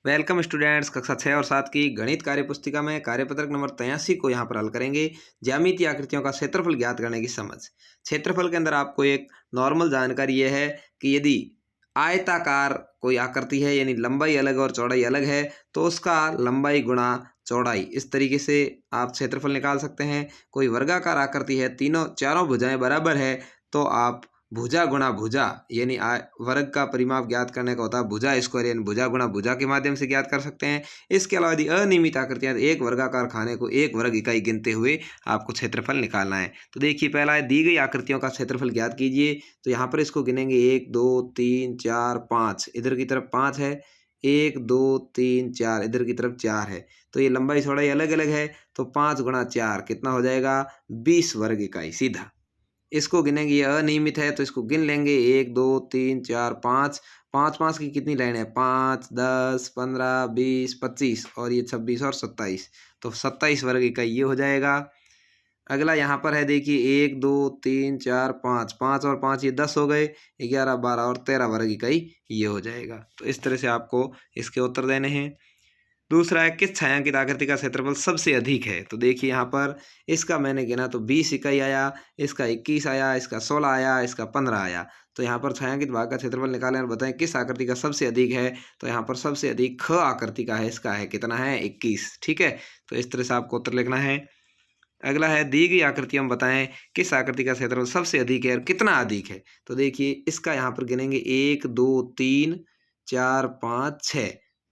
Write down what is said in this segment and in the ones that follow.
Welcome students, कक्षा 6 और 7 की गणित कार्य पुस्तिका में कार्यपत्रक नंबर 83 को यहाँ पर हल करेंगे। ज्यामितीय आकृतियों का क्षेत्रफल ज्ञात करने की समझ। क्षेत्रफल के अंदर आपको एक नॉर्मल जानकारी यह है कि यदि आयताकार कोई आकृति है यानी लंबाई अलग और चौड़ाई अलग है तो उसका लंबाई गुणा चौड़ाई, इस तरीके से आप क्षेत्रफल निकाल सकते हैं। कोई वर्गाकार आकृति है, चारों भुजाएं बराबर है तो आप भुजा गुणा भुजा यानी वर्ग का परिमाप ज्ञात करने का होता है भुजा स्क्वायर यानी भुजा गुणा भुजा के माध्यम से ज्ञात कर सकते हैं। इसके अलावा यदि अनियमित आकृतियां तो एक वर्गाकार खाने को एक वर्ग इकाई गिनते हुए आपको क्षेत्रफल निकालना है। तो देखिए, पहला है दी गई आकृतियों का क्षेत्रफल ज्ञात कीजिए। तो यहाँ पर इसको गिनेंगे 1 2 3 4 5, इधर की तरफ 5 है, 1 2 3 4, इधर की तरफ 4 है। तो ये लंबाई चौड़ाई अलग अलग है तो 5 गुणा 4 कितना हो जाएगा, 20 वर्ग इकाई सीधा। इसको गिनेंगे, ये अनियमित है तो इसको गिन लेंगे 1 2 3 4 5, 5 5 की कितनी लाइन है, 5 10 15 20 25 और ये 26 और 27, तो 27 वर्ग इकाई ये हो जाएगा। अगला यहाँ पर है, देखिए 1 2 3 4 5, 5 और 5 ये 10 हो गए, 11 12 और 13 वर्ग इकाई ये हो जाएगा। तो इस तरह से आपको इसके उत्तर देने हैं। दूसरा है, किस छायांकित आकृति का क्षेत्रफल सबसे अधिक है। तो देखिए यहाँ पर इसका मैंने गिना तो 20 इकाई आया, इसका 21 आया, इसका 16 आया, इसका 15 आया। तो यहाँ पर छायांकित भाग का क्षेत्रफल निकालें और बताएं किस आकृति का सबसे अधिक है। तो यहाँ पर सबसे अधिक ख आकृति का है, इसका है कितना है, 21। ठीक है, तो इस तरह से आपको उत्तर लिखना है। अगला है, दी गई आकृति हम बताएं किस आकृति का क्षेत्रफल सबसे अधिक है और कितना अधिक है। तो देखिए इसका यहाँ पर गिनेंगे 1 2 3 4 5 6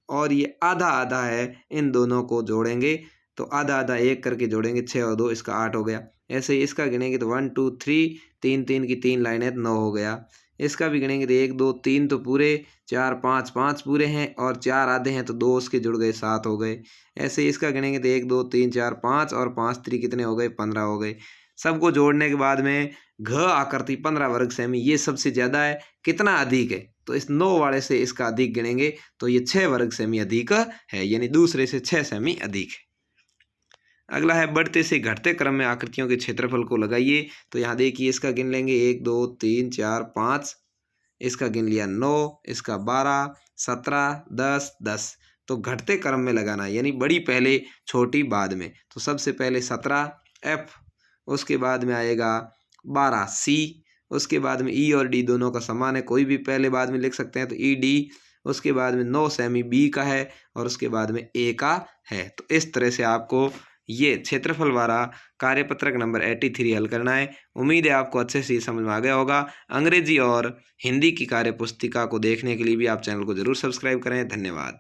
और ये आधा आधा है, इन दोनों को जोड़ेंगे तो आधा आधा एक करके जोड़ेंगे, 6 और 2 इसका 8 हो गया। ऐसे ही इसका गिनेंगे तो 1 2 3, 3 3 की 3 लाइन है तो 9 हो गया। इसका भी गिनेंगे तो 1 2 3 तो पूरे, 4 5 5 पूरे हैं और 4 आधे हैं तो 2 उसके जुड़ गए, 7 हो गए। ऐसे ही इसका गिनेंगे तो 1 2 3 4 5 और 5 3 कितने हो गए, 15 हो गए। सबको जोड़ने के बाद में घ आकृति 15 वर्ग सेमी ये सबसे ज़्यादा है, कितना अधिक है, तो इस 9 वाले से इसका अधिक गिनेंगे तो ये 6 वर्ग सेमी अधिक है, यानी दूसरे से 6 सेमी अधिक है। अगला है, बढ़ते से घटते क्रम में आकृतियों के क्षेत्रफल को लगाइए। तो यहाँ देखिए इसका गिन लेंगे 1 2 3 4 5, इसका गिन लिया 9, इसका 12 17 10 10। तो घटते क्रम में लगाना यानी बड़ी पहले छोटी बाद में। तो सबसे पहले 17 F, उसके बाद में आएगा 12 C, उसके बाद में E और D दोनों का समान है, कोई भी पहले बाद में लिख सकते हैं तो ED, उसके बाद में 9 सेमी B का है और उसके बाद में A का है। तो इस तरह से आपको ये क्षेत्रफल वाला कार्यपत्रक नंबर 83 हल करना है। उम्मीद है आपको अच्छे से समझ में आ गया होगा। अंग्रेजी और हिंदी की कार्य पुस्तिका को देखने के लिए भी आप चैनल को जरूर सब्सक्राइब करें। धन्यवाद।